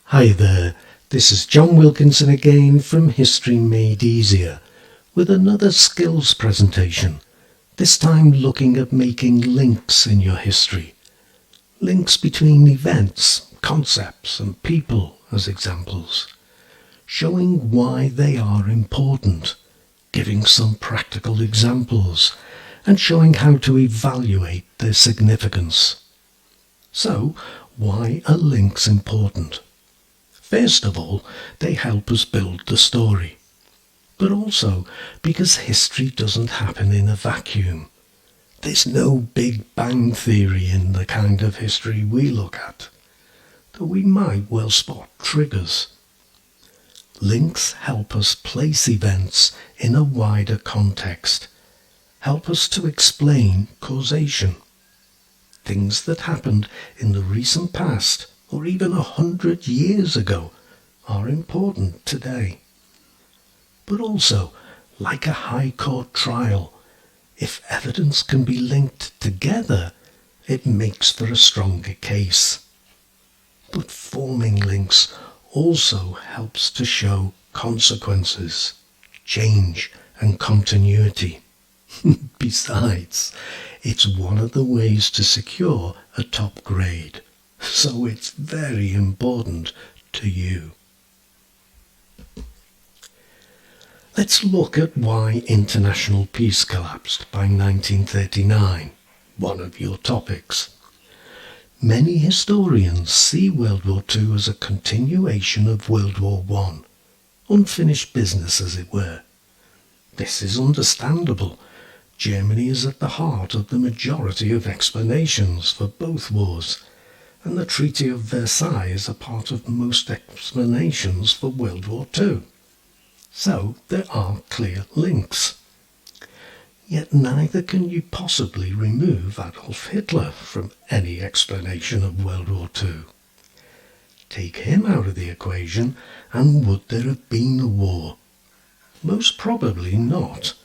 Hi there, this is John Wilkinson again from History Made Easier with another skills presentation, this time looking at making links in your history. Links between events, concepts and people as examples, showing why they are important, giving some practical examples and showing how to evaluate their significance. So, why are links important? First of all, they help us build the story, but also because history doesn't happen in a vacuum. There's no Big Bang theory in the kind of history we look at, though we might well spot triggers. Links help us place events in a wider context, help us to explain causation. Things that happened in the recent past or even 100 years ago are important today. But also, like a high court trial, if evidence can be linked together, it makes for a stronger case. But forming links also helps to show consequences, change and continuity. Besides, it's one of the ways to secure a top grade. So it's very important to you. Let's look at why international peace collapsed by 1939, one of your topics. Many historians see World War II as a continuation of World War I, unfinished business as it were. This is understandable. Germany is at the heart of the majority of explanations for both wars, and the Treaty of Versailles is a part of most explanations for World War II. So there are clear links. Yet neither can you possibly remove Adolf Hitler from any explanation of World War II. Take him out of the equation, and would there have been a war? Most probably not.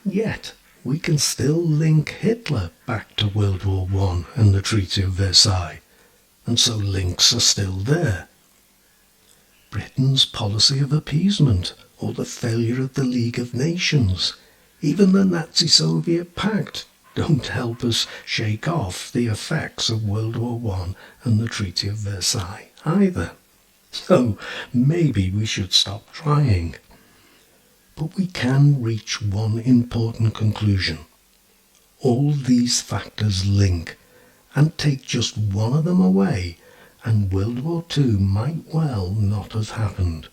Yet we can still link Hitler back to World War I and the Treaty of Versailles, and so links are still there. Britain's policy of appeasement, or the failure of the League of Nations, even the Nazi-Soviet Pact, don't help us shake off the effects of World War I and the Treaty of Versailles either. So maybe we should stop trying. But we can reach one important conclusion. All these factors link, and take just one of them away, and World War II might well not have happened.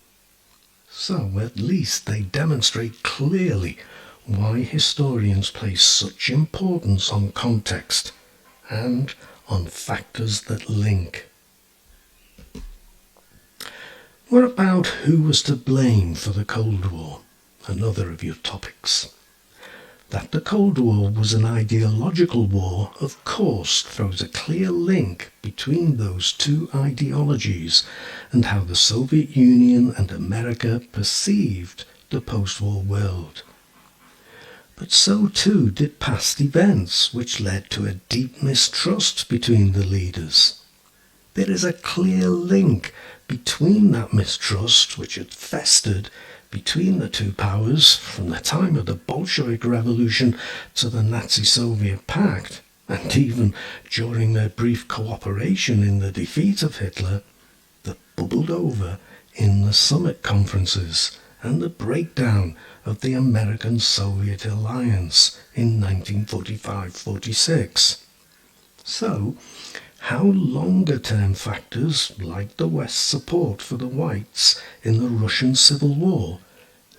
So at least they demonstrate clearly why historians place such importance on context and on factors that link. What about who was to blame for the Cold War? Another of your topics. That the Cold War was an ideological war, of course, throws a clear link between those two ideologies and how the Soviet Union and America perceived the post-war world. But so too did past events, which led to a deep mistrust between the leaders. There is a clear link between that mistrust, which had festered between the two powers from the time of the Bolshevik Revolution to the Nazi-Soviet Pact, and even during their brief cooperation in the defeat of Hitler, that bubbled over in the summit conferences and the breakdown of the American-Soviet alliance in 1945-46. So, how longer-term factors like the West's support for the whites in the Russian Civil War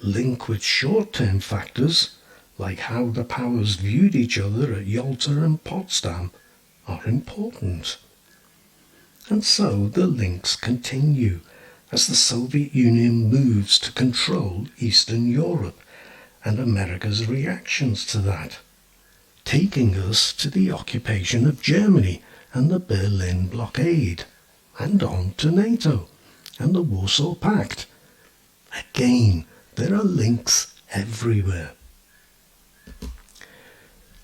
link with short-term factors like how the powers viewed each other at Yalta and Potsdam are important. And so the links continue as the Soviet Union moves to control Eastern Europe and America's reactions to that, taking us to the occupation of Germany and the Berlin blockade, and on to NATO and the Warsaw Pact. Again, there are links everywhere.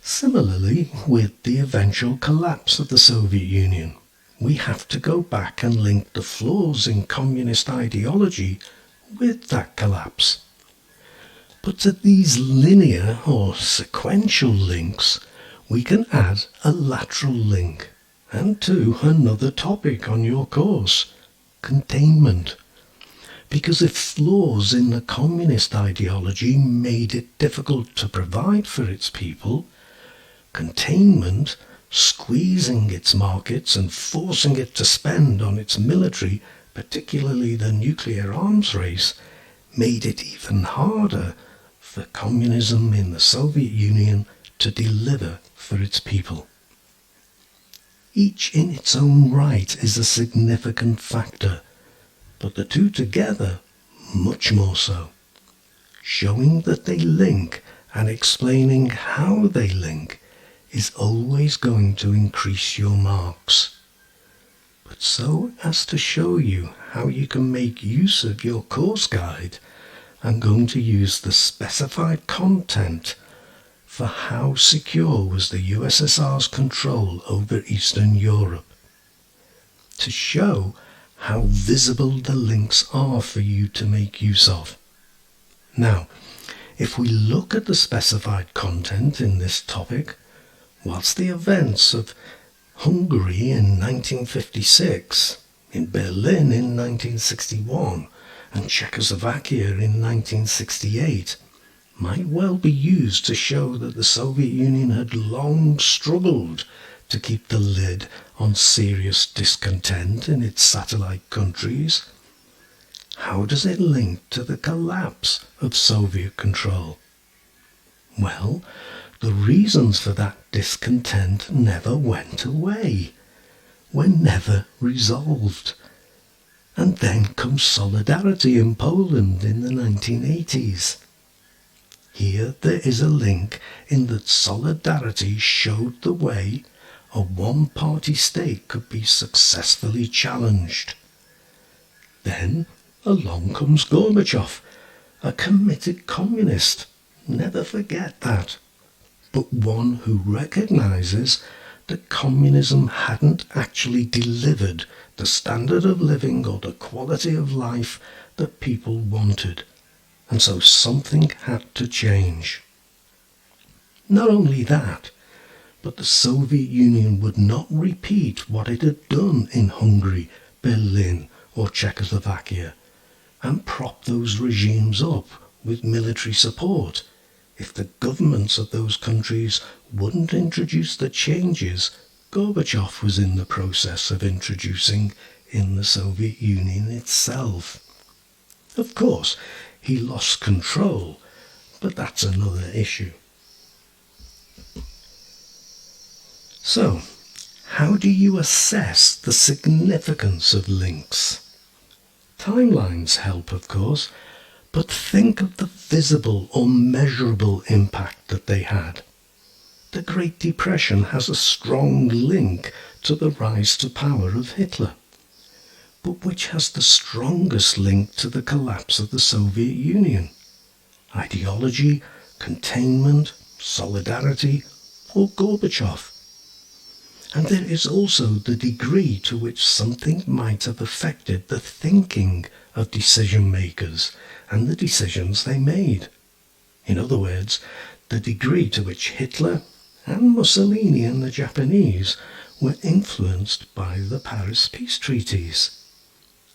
Similarly, with the eventual collapse of the Soviet Union, we have to go back and link the flaws in communist ideology with that collapse. But to these linear or sequential links, we can add a lateral link, and to another topic on your course, containment. Because if flaws in the communist ideology made it difficult to provide for its people, containment, squeezing its markets and forcing it to spend on its military, particularly the nuclear arms race, made it even harder for communism in the Soviet Union to deliver for its people. Each in its own right is a significant factor, but the two together much more so. Showing that they link and explaining how they link is always going to increase your marks. But so as to show you how you can make use of your course guide, I'm going to use the specified content for how secure was the USSR's control over Eastern Europe, to show how visible the links are for you to make use of. Now, if we look at the specified content in this topic, whilst the events of Hungary in 1956, in Berlin in 1961, and Czechoslovakia in 1968 might well be used to show that the Soviet Union had long struggled to keep the lid on serious discontent in its satellite countries, how does it link to the collapse of Soviet control? Well, the reasons for that discontent never went away, were never resolved. And then comes solidarity in Poland in the 1980s. Here there is a link in that solidarity showed the way a one-party state could be successfully challenged. Then along comes Gorbachev, a committed communist, never forget that, but one who recognizes that communism hadn't actually delivered the standard of living or the quality of life that people wanted, and so something had to change. Not only that, but the Soviet Union would not repeat what it had done in Hungary, Berlin or Czechoslovakia, and prop those regimes up with military support if the governments of those countries wouldn't introduce the changes Gorbachev was in the process of introducing in the Soviet Union itself. Of course, he lost control, but that's another issue. So, how do you assess the significance of links? Timelines help, of course, but think of the visible or measurable impact that they had. The Great Depression has a strong link to the rise to power of Hitler, but which has the strongest link to the collapse of the Soviet Union? Ideology, containment, solidarity, or Gorbachev? And there is also the degree to which something might have affected the thinking of decision makers and the decisions they made. In other words, the degree to which Hitler and Mussolini and the Japanese were influenced by the Paris peace treaties.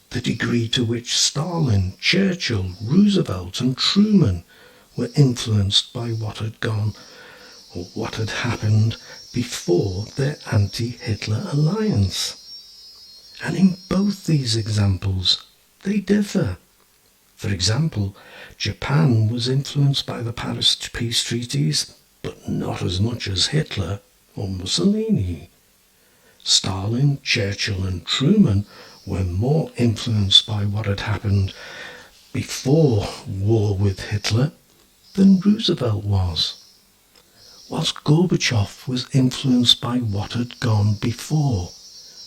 The degree to which Stalin, Churchill, Roosevelt and Truman were influenced by what had gone or what had happened before their anti-Hitler alliance. And in both these examples, they differ. For example, Japan was influenced by the Paris peace treaties, but not as much as Hitler or Mussolini. Stalin, Churchill and Truman were more influenced by what had happened before war with Hitler than Roosevelt was, whilst Gorbachev was influenced by what had gone before,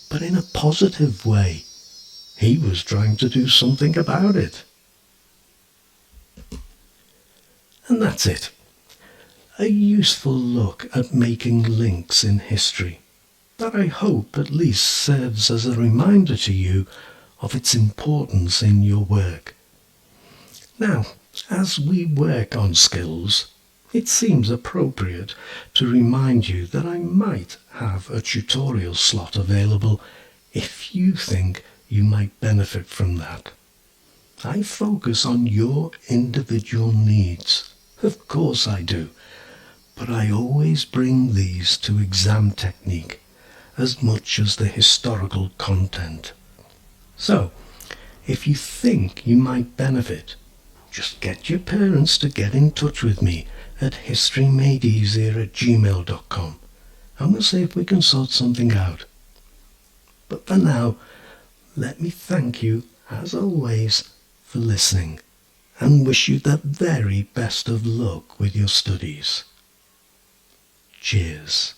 but in a positive way. He was trying to do something about it. And that's it. A useful look at making links in history. that I hope at least serves as a reminder to you of its importance in your work. Now, as we work on skills, it seems appropriate to remind you that I might have a tutorial slot available if you think you might benefit from that. I focus on your individual needs. Of course I do. But I always bring these to exam technique as much as the historical content. So, if you think you might benefit, just get your parents to get in touch with me at historymadeeasier@gmail.com and we'll see if we can sort something out. But for now, let me thank you, as always, for listening and wish you the very best of luck with your studies. Cheers.